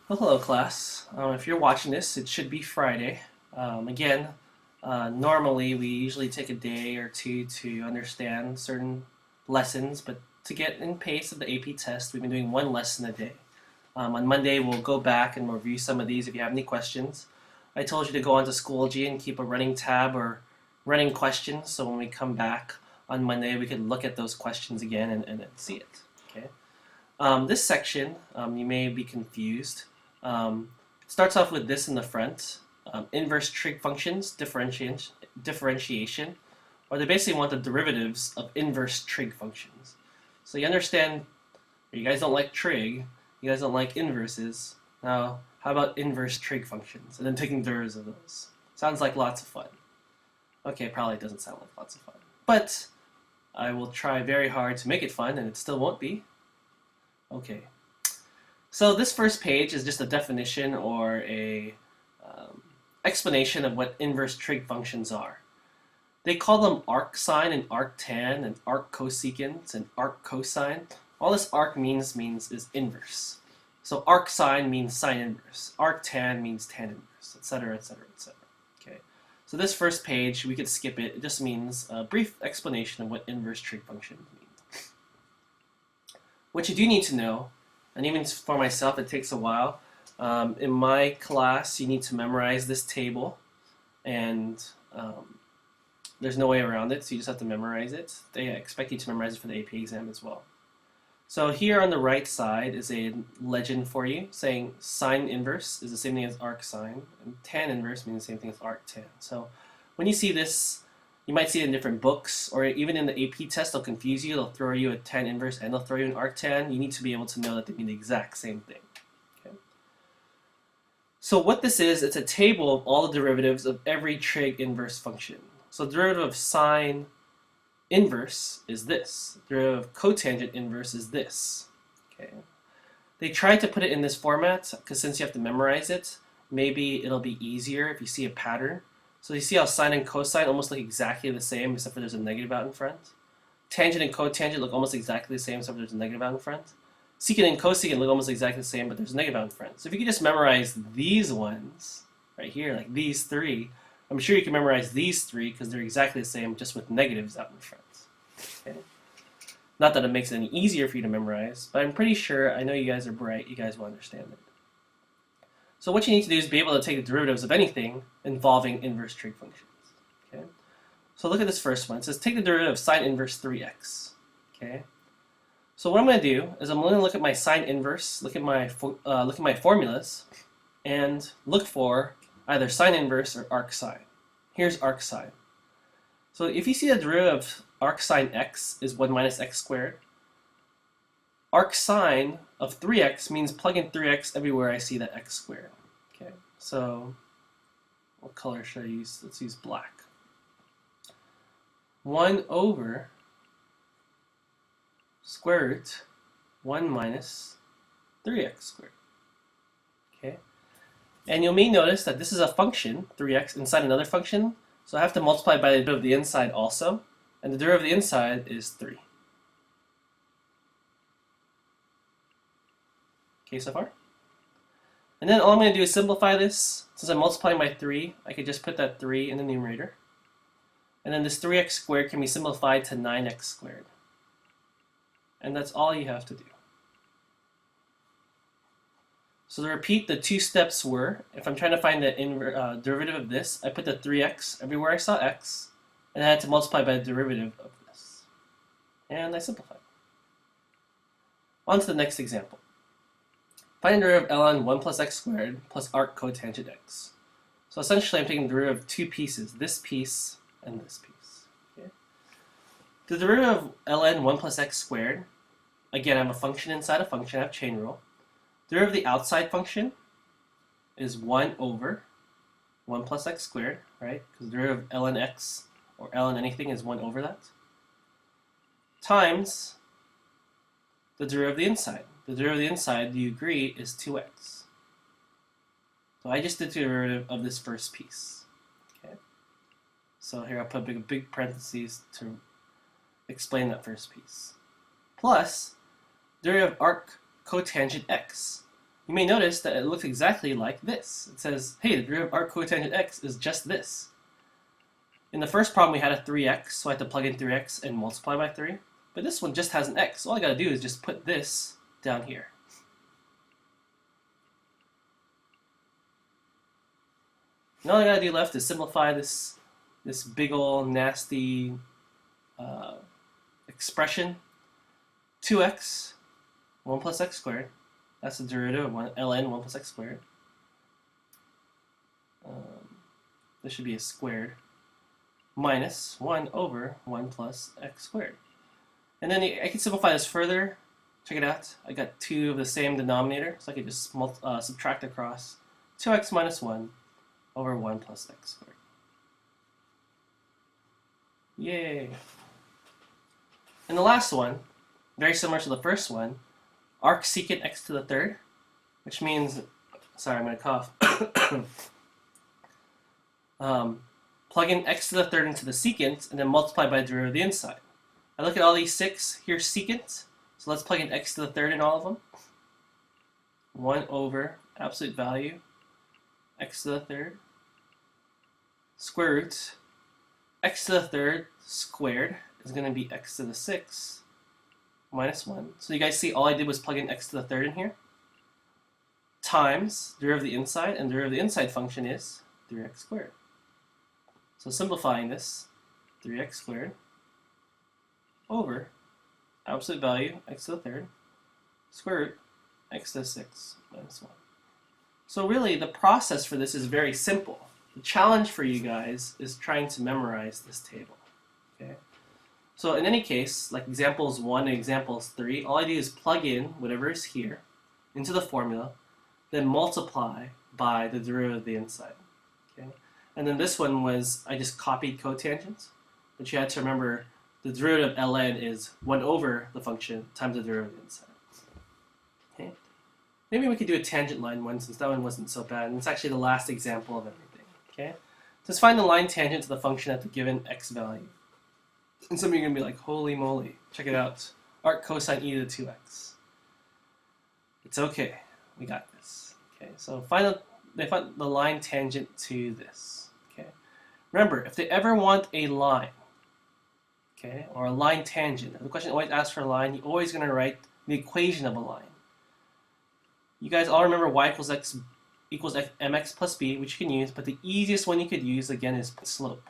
Well, hello, class. If you're watching this, it should be Friday. Normally we usually take a day or two to understand certain lessons, but to get in pace of the AP test, we've been doing one lesson a day. On Monday, we'll go back and review some of these if you have any questions. I told you to go onto Schoology and keep a running tab or running questions, so when we come back on Monday, we can look at those questions again and see it. Okay. This section, you may be confused. It starts off with this in the front. Inverse trig functions, differentiation, or they basically want the derivatives of inverse trig functions. So you understand, you guys don't like trig, you guys don't like inverses. Now, how about inverse trig functions? And then taking derivatives of those. Sounds like lots of fun. Okay, probably doesn't sound like lots of fun. But I will try very hard to make it fun, and it still won't be. Okay. So this first page is just a definition or a explanation of what inverse trig functions are. They call them arcsine and arctan and arccosecant and arccosine. All this arc means is inverse. So arcsine means sine inverse. Arctan means tan inverse, etc., etc., etc. Okay. So this first page, we could skip it. It just means a brief explanation of what inverse trig functions mean. What you do need to know, and even for myself, it takes a while. In my class, you need to memorize this table, and there's no way around it, so you just have to memorize it. They expect you to memorize it for the AP exam as well. So here on the right side is a legend for you saying sine inverse is the same thing as arcsine, and tan inverse means the same thing as arctan. So when you see this, you might see it in different books, or even in the AP test, they'll confuse you. They'll throw you a tan inverse and they'll throw you an arctan. You need to be able to know that they mean the exact same thing. Okay. So what this is, it's a table of all the derivatives of every trig inverse function. So the derivative of sine inverse is this. The derivative of cotangent inverse is this. Okay. They tried to put it in this format because since you have to memorize it, maybe it'll be easier if you see a pattern. So you see how sine and cosine almost look exactly the same except for there's a negative out in front. Tangent and cotangent look almost exactly the same except for there's a negative out in front. Secant and cosecant look almost exactly the same, but there's a negative out in front. So if you could just memorize these ones right here, like these three, I'm sure you can memorize these three because they're exactly the same, just with negatives out in front. Okay? Not that it makes it any easier for you to memorize, but I'm pretty sure, I know you guys are bright, you guys will understand it. So what you need to do is be able to take the derivatives of anything involving inverse trig functions. Okay? So look at this first one. It says take the derivative of sine inverse 3x. Okay? So what I'm going to do is I'm going to look at my sine inverse, look at my formulas, and look for either sine inverse or arcsine. Here's arcsine. So if you see the derivative of arcsine x is 1 minus x squared, arcsine of 3x means plug in 3x everywhere I see that x squared. Okay, so what color should I use? Let's use black. 1 over square root 1 minus 3x squared. Okay, and you may notice that this is a function, 3x, inside another function, so I have to multiply by the derivative of the inside also, and the derivative of the inside is 3. Okay, so far? And then all I'm going to do is simplify this. Since I'm multiplying by 3, I could just put that 3 in the numerator. And then this 3x squared can be simplified to 9x squared. And that's all you have to do. So to repeat, the two steps were, if I'm trying to find the derivative of this, I put the 3x everywhere I saw x, and I had to multiply by the derivative of this. And I simplified. On to the next example. Find the derivative of ln 1 plus x squared plus arc cotangent x. So essentially I'm taking the derivative of two pieces, this piece and this piece. Okay? The derivative of ln 1 plus x squared, again I have a function inside a function, I have chain rule. The derivative of the outside function is 1 over 1 plus x squared, right? Because the derivative of ln x or ln anything is 1 over that, times the derivative of the inside. The derivative of the inside, do you agree, is 2x. So I just did the derivative of this first piece. Okay. So here I'll put big parentheses to explain that first piece. Plus, derivative of arc cotangent x. you may notice that it looks exactly like this. It says, hey, the derivative of arc cotangent x is just this. In the first problem, we had a 3x, so I had to plug in 3x and multiply by 3. But this one just has an x, so all I got to do is just put this down here. And all I got to do left is simplify this big ol' nasty expression. 2x, 1 plus x squared. That's the derivative of ln 1 plus x squared. This should be a squared. Minus 1 over 1 plus x squared. And then I can simplify this further. Check it out. I got 2 of the same denominator, so I can just subtract across 2x minus 1 over 1 plus x squared. Yay! And the last one, very similar to the first one, arc secant x to the third, which means, sorry, I'm going to cough. Plug in x to the third into the secant, and then multiply by the derivative of the inside. I look at all these 6, here's secant, so let's plug in x to the third in all of them. 1 over absolute value, x to the third, square root, x to the third squared is going to be x to the 6 minus 1. So you guys see all I did was plug in x to the third in here, times derivative of the inside, and the derivative of the inside function is 3x squared. So simplifying this, 3x squared over absolute value, x to the third, square root, x to the 6 minus 1. So really, the process for this is very simple. The challenge for you guys is trying to memorize this table. Okay? So in any case, like examples 1 and examples 3, all I do is plug in whatever is here into the formula, then multiply by the derivative of the inside. Okay? And then this one was, I just copied cotangent, but you had to remember the derivative of ln is 1 over the function times the derivative of the inside. Okay? Maybe we could do a tangent line one, since that one wasn't so bad, and it's actually the last example of everything. Okay? Just find the line tangent to the function at the given x value. And some of you are going to be like, holy moly, check it out. Arc cosine e to the 2x. It's okay. We got this. Okay, so they find the line tangent to this. Okay? Remember, if they ever want a line, okay, or a line tangent, if the question always asks for a line, you're always going to write the equation of a line. You guys all remember y equals x equals mx plus b, which you can use, but the easiest one you could use, again, is slope.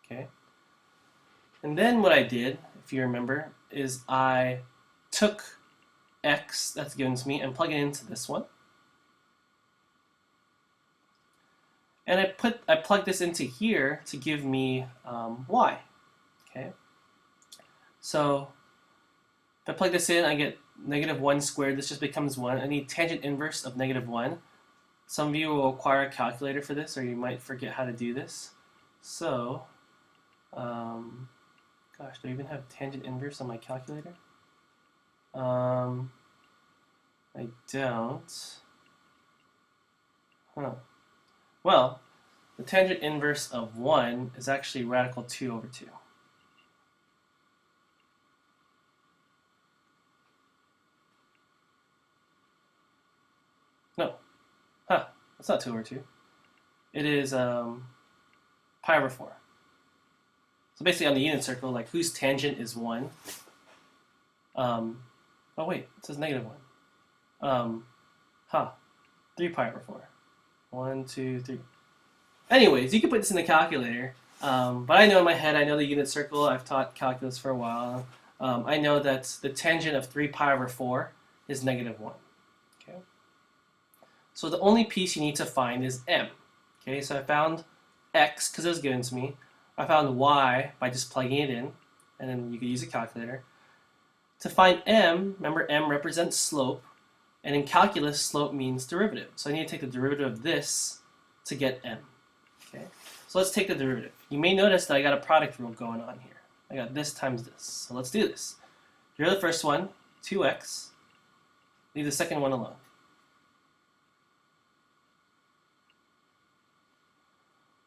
Okay? And then what I did, if you remember, is I took x that's given to me and plug it into this one. And I plugged this into here to give me y. Okay? So if I plug this in, I get -1 squared. This just becomes 1. I need tangent inverse of -1. Some of you will require a calculator for this, or you might forget how to do this. So, gosh, do I even have tangent inverse on my calculator? I don't. Huh. Well, the tangent inverse of 1 is actually radical 2 over 2. No. Huh. That's not 2 over 2. It is pi over 4. So basically on the unit circle, like whose tangent is 1? Oh wait, it says -1. 3 pi over 4. 1, 2, 3. Anyways, you can put this in the calculator. But I know in my head, I know the unit circle. I've taught calculus for a while. I know that the tangent of 3 pi over 4 is -1. Okay. So the only piece you need to find is m. Okay, so I found x because it was given to me. I found y by just plugging it in, and then you could use a calculator. To find m, remember m represents slope, and in calculus, slope means derivative. So I need to take the derivative of this to get m. Okay, so let's take the derivative. You may notice that I got a product rule going on here. I got this times this. So let's do this. Here's the first one, 2x. Leave the second one alone.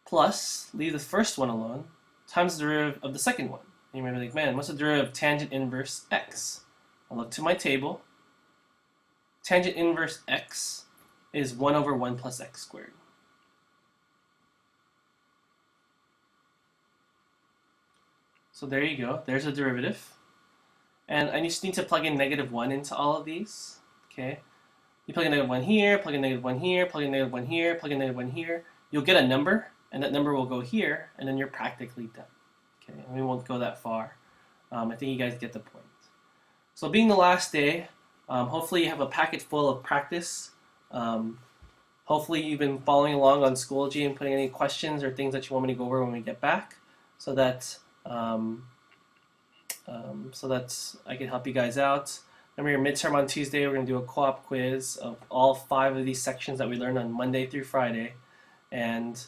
Plus, leave the first one alone, times the derivative of the second one. And you may be like, man, what's the derivative of tangent inverse x? I'll look to my table. Tangent inverse x is 1 over 1 plus x squared. So there you go. There's a derivative. And I just need to plug in -1 into all of these. Okay. You plug in -1 here, plug in -1 here, plug in -1 here, plug in -1 here. You'll get a number, and that number will go here, and then you're practically done. Okay, and we won't go that far. I think you guys get the point. So being the last day, hopefully you have a packet full of practice. Hopefully you've been following along on Schoology and putting any questions or things that you want me to go over when we get back, so that I can help you guys out. Remember your midterm on Tuesday. We're going to do a co-op quiz of all 5 of these sections that we learned on Monday through Friday. And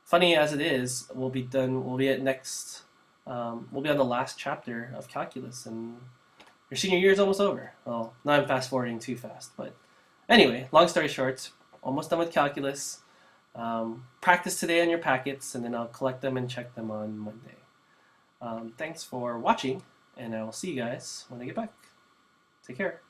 funny as it is, we'll be done. We'll be at next. We'll be on the last chapter of calculus, and your senior year is almost over. Well, now I'm fast forwarding too fast, but anyway, long story short, almost done with calculus. Practice today on your packets, and then I'll collect them and check them on Monday. Thanks for watching, and I will see you guys when I get back. Take care.